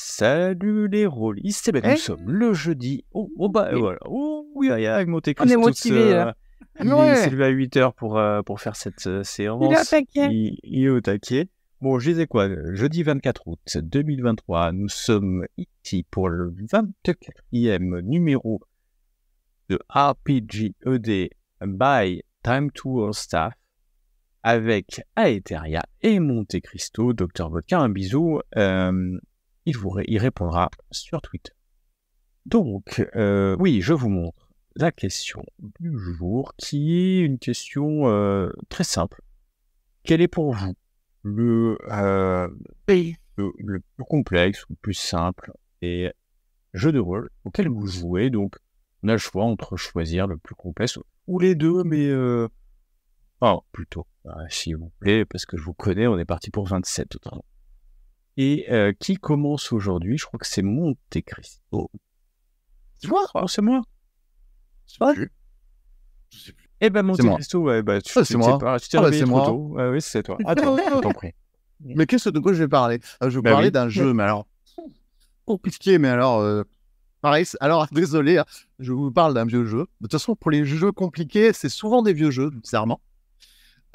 Salut les rôlistes, nous sommes le jeudi. Voilà. Oui, Monte On est Cristo motivé là. il s'est levé à 8h pour faire cette Il est séance. attaqué. Il est au taquet. Bon, je disais quoi, jeudi 24 août 2023, nous sommes ici pour le 24e numéro de RPGED by Time to All Staff avec Aetheria et Monte Cristo. Dr Vodka, un bisou. Il répondra sur Twitter. Donc, oui, je vous montre la question du jour, qui est une question très simple. Quel est pour vous le plus complexe ou le plus simple et jeu de rôle auquel vous jouez? Donc, on a le choix entre choisir le plus complexe ou les deux, mais plutôt, s'il vous plaît, parce que je vous connais, on est parti pour 27 totalement. Et qui commence aujourd'hui? Je crois que c'est Monte Cristo. C'est moi? C'est moi. C'est moi? Je sais plus. Eh ben, Monte Cristo, ouais, c'est moi. Tu t'es réveillé trop tôt. Oui, c'est toi. Attends, je t'en prie. Mais de quoi je vais parler? Je vais parler d'un jeu, mais alors compliqué, mais alors pareil. Alors désolé, je vous parle d'un vieux jeu. De toute façon, pour les jeux compliqués, c'est souvent des vieux jeux, bizarrement.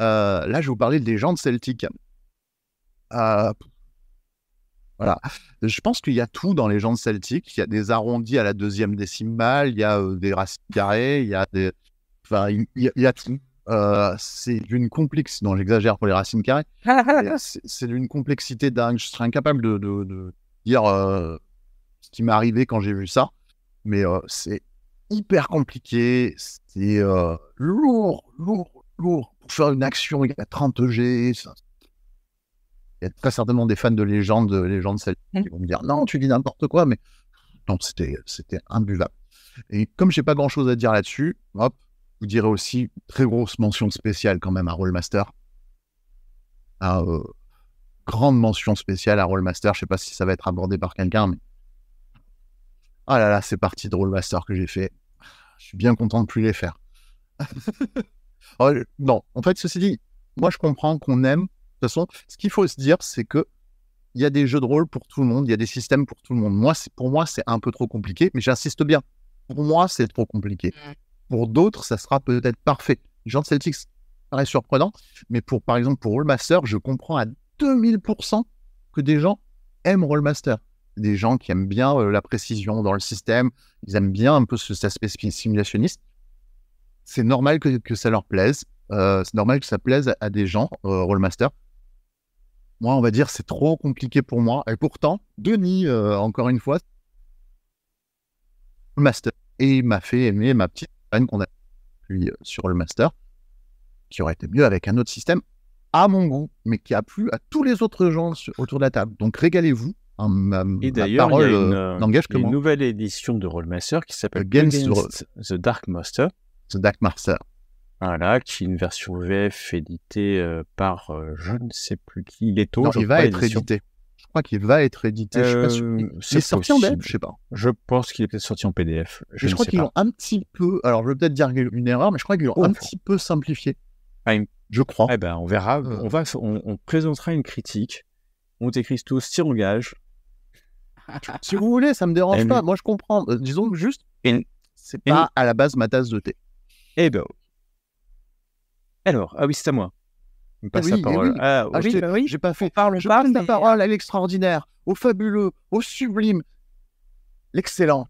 Là, je vais vous parler des légendes celtiques. Voilà. Je pense qu'il y a tout dans les légendes celtiques. Il y a des arrondis à la 2e décimale, il y a des racines carrées, il y a des... Enfin, il y a tout. C'est d'une complexité... Non, j'exagère pour les racines carrées. C'est d'une complexité dingue. Je serais incapable de dire ce qui m'est arrivé quand j'ai vu ça. Mais c'est hyper compliqué. C'est lourd. Pour faire une action, il y a 30 G. Il y a très certainement des fans de légendes celtiques qui vont me dire non, tu dis n'importe quoi, mais non, c'était imbuvable. Et comme j'ai pas grand chose à dire là-dessus, hop, vous direz aussi très grosse mention spéciale quand même à Rollmaster. Grande mention spéciale à Rollmaster. Je sais pas si ça va être abordé par quelqu'un, mais ah là là, c'est parti de Rollmaster que j'ai fait. Je suis bien content de plus les faire. Non, en fait, ceci dit, moi je comprends qu'on aime. De toute façon, ce qu'il faut se dire, c'est que il y a des jeux de rôle pour tout le monde, il y a des systèmes pour tout le monde. Pour moi, c'est un peu trop compliqué, mais j'insiste bien. Pour moi, c'est trop compliqué. Pour d'autres, ça sera peut-être parfait. Les gens de Celtics, ça paraît surprenant, mais par exemple, pour Rollmaster, je comprends à 2000% que des gens aiment Rollmaster. Des gens qui aiment bien la précision dans le système, ils aiment bien un peu cet aspect simulationniste. C'est normal que ça leur plaise. C'est normal que ça plaise à des gens, Rollmaster. Moi, on va dire, c'est trop compliqué pour moi. Et pourtant, Denis, encore une fois, Rollmaster, et il m'a fait aimer ma petite fan qu'on a pris sur Rollmaster, qui aurait été mieux avec un autre système, à mon goût, mais qui a plu à tous les autres gens autour de la table. Donc, régalez-vous. Et d'ailleurs, il y a une nouvelle édition de Rollmaster qui s'appelle Against the Dark Master. The Dark Master. Voilà, qui est une version VF éditée par je ne sais plus qui. Il est tôt. Non, il va être édité. Je crois qu'il va être édité. Je suis pas sûr. C'est sorti en PDF, je sais pas. Je pense qu'il est peut-être sorti en PDF. Je crois qu'ils l'ont un petit peu. Alors, je vais peut-être dire une erreur, mais je crois qu'ils l'ont un petit peu simplifié. Je crois. Eh ben, on verra. On présentera une critique. Monte Cristo s'y engage. Si vous voulez, ça me dérange pas. Moi, je comprends. Disons que juste, c'est pas à la base ma tasse de thé. Eh ben. Alors, oui, c'est à moi. Je me passe la parole. Oui. J'ai pas fait. Je passe la parole à l'extraordinaire, au fabuleux, au sublime, l'excellent,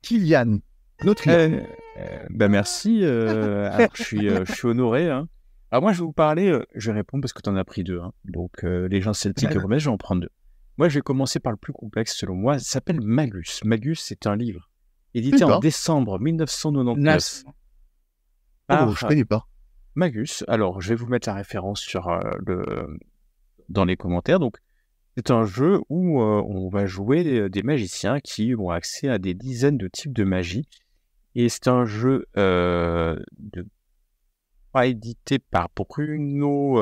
Kylian, notre merci. Alors, je suis honoré. Alors, moi, je vais vous parler, je vais répondre parce que tu en as pris deux. Donc, les gens celtiques et romains, je vais en prendre deux. Moi, je vais commencer par le plus complexe, selon moi. Ça s'appelle Magus. Magus, c'est un livre édité en décembre 1999. Je connais pas. Magus, alors je vais vous mettre la référence dans les commentaires. Donc, c'est un jeu où on va jouer des magiciens qui ont accès à des dizaines de types de magie. Et c'est un jeu pas édité par Bruno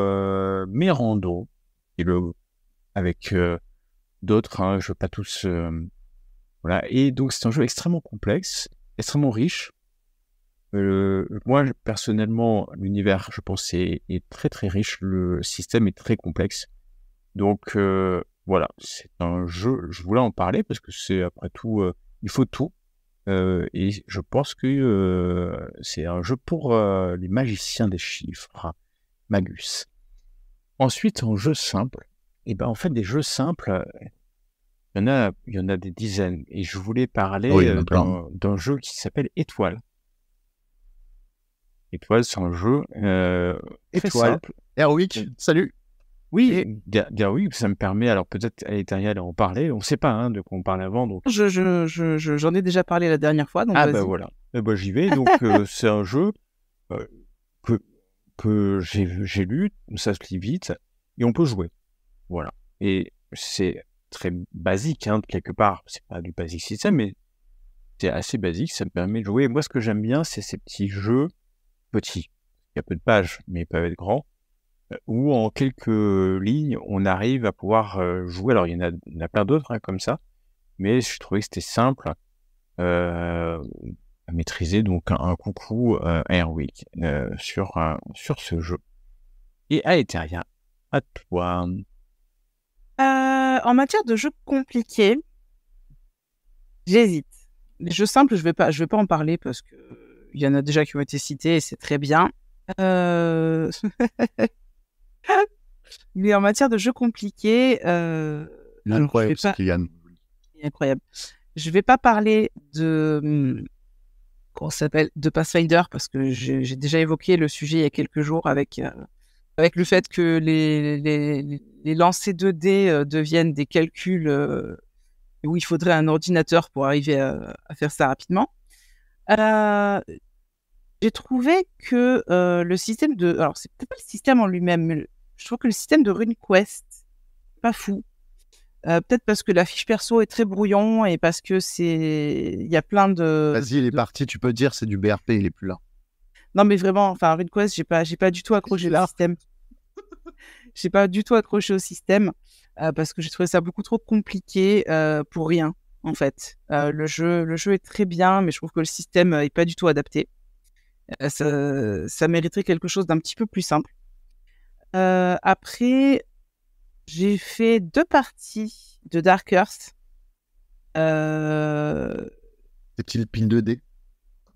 Merando, avec d'autres, je ne veux pas tous... voilà. Et donc, c'est un jeu extrêmement complexe, extrêmement riche. Moi, personnellement, l'univers, je pense, est très très riche. Le système est très complexe. Donc, voilà, c'est un jeu, je voulais en parler parce que c'est après tout, il faut tout. Et je pense que c'est un jeu pour les magiciens des chiffres, Magus. Ensuite, en jeu simple, et ben en fait, des jeux simples, il y en a des dizaines. Et je voulais parler Oui, il y en a plein. d'un jeu qui s'appelle Étoile. Étoile, c'est un jeu très Étoile. simple. Airwick, salut. Oui, oui, ça me permet, alors peut-être Alétaria d'en parler, on ne sait pas hein, de quoi on parlait avant. Donc... J'en ai déjà parlé la dernière fois, donc Ah vas-y. bah voilà, j'y vais. Donc c'est un jeu euh, que j'ai lu, ça se lit vite, et on peut jouer. Voilà. Et c'est très basique, hein, quelque part. C'est pas du basic system, mais c'est assez basique, ça me permet de jouer. Et moi, ce que j'aime bien, c'est ces petits jeux petits. Il y a peu de pages, mais ils peuvent être grands, où en quelques lignes, on arrive à pouvoir jouer. Alors, il y en a plein d'autres hein, comme ça, mais je trouvais que c'était simple à maîtriser. Donc, un coucou Airwick sur ce jeu. Et Aetheria, à toi. En matière de jeux compliqués, j'hésite. Les jeux simples, je vais pas en parler parce que il y en a déjà qui ont été cités et c'est très bien. Mais en matière de jeux compliqués, Incroyable, Kylian. incroyable. Je vais pas parler de comment ça s'appelle, de Pathfinder parce que j'ai déjà évoqué le sujet il y a quelques jours avec le fait que les lancers 2D deviennent des calculs où il faudrait un ordinateur pour arriver à faire ça rapidement. J'ai trouvé que le système de... Alors, c'est peut-être pas le système en lui-même, mais je trouve que le système de RuneQuest, pas fou. Peut-être parce que la fiche perso est très brouillon et parce que il y a plein de... Vas-y, il est parti, tu peux dire, c'est du BRP, il est plus là. Non, mais vraiment, enfin, RuneQuest, j'ai pas du tout accroché au système. J'ai pas du tout accroché au système parce que j'ai trouvé ça beaucoup trop compliqué pour rien, en fait. Le jeu est très bien, mais je trouve que le système est pas du tout adapté. Ça mériterait quelque chose d'un petit peu plus simple. Après, j'ai fait 2 parties de Dark Earth. C'est-il pile 2D?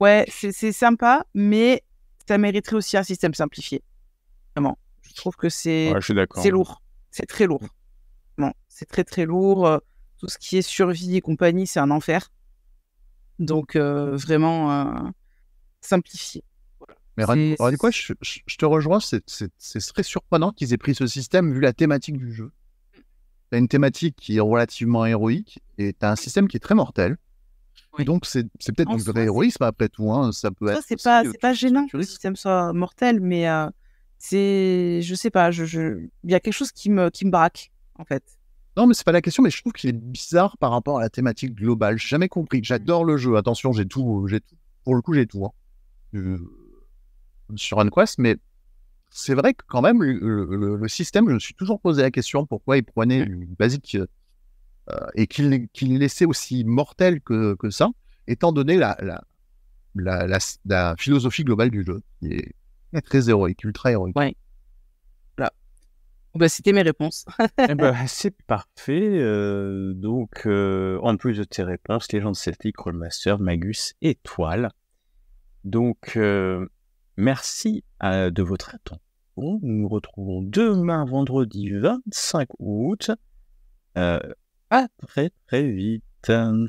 Ouais, c'est sympa, mais ça mériterait aussi un système simplifié. Vraiment. Je trouve que c'est lourd. C'est très lourd. Bon, c'est très très lourd. Tout ce qui est survie et compagnie, c'est un enfer. Donc, vraiment simplifié. Mais quoi, je te rejoins, c'est très surprenant qu'ils aient pris ce système vu la thématique du jeu. Tu as une thématique qui est relativement héroïque et tu as un système qui est très mortel. Oui. Donc, c'est peut-être du vrai héroïsme après tout. Hein. Ça peut être. C'est pas gênant que le système soit mortel, mais je sais pas, il y a quelque chose qui me braque, en fait. Non, mais c'est pas la question, mais je trouve qu'il est bizarre par rapport à la thématique globale. J'ai jamais compris. J'adore le jeu. Attention, j'ai tout. Pour le coup, j'ai tout. Hein. Sur RuneQuest, mais c'est vrai que quand même, le système, je me suis toujours posé la question pourquoi il prenait du basique et qu'il laissait aussi mortel que ça, étant donné la philosophie globale du jeu, qui est très héroïque, ultra héroïque. Ouais. Voilà. Bah, c'était mes réponses. C'est parfait. Donc, en plus de tes réponses, Légendes Celtiques, Rollmaster, Magus, Étoile. Donc, merci de votre attention. Nous nous retrouvons demain, vendredi 25 août. À très très vite. Au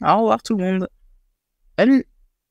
revoir tout le monde. Salut!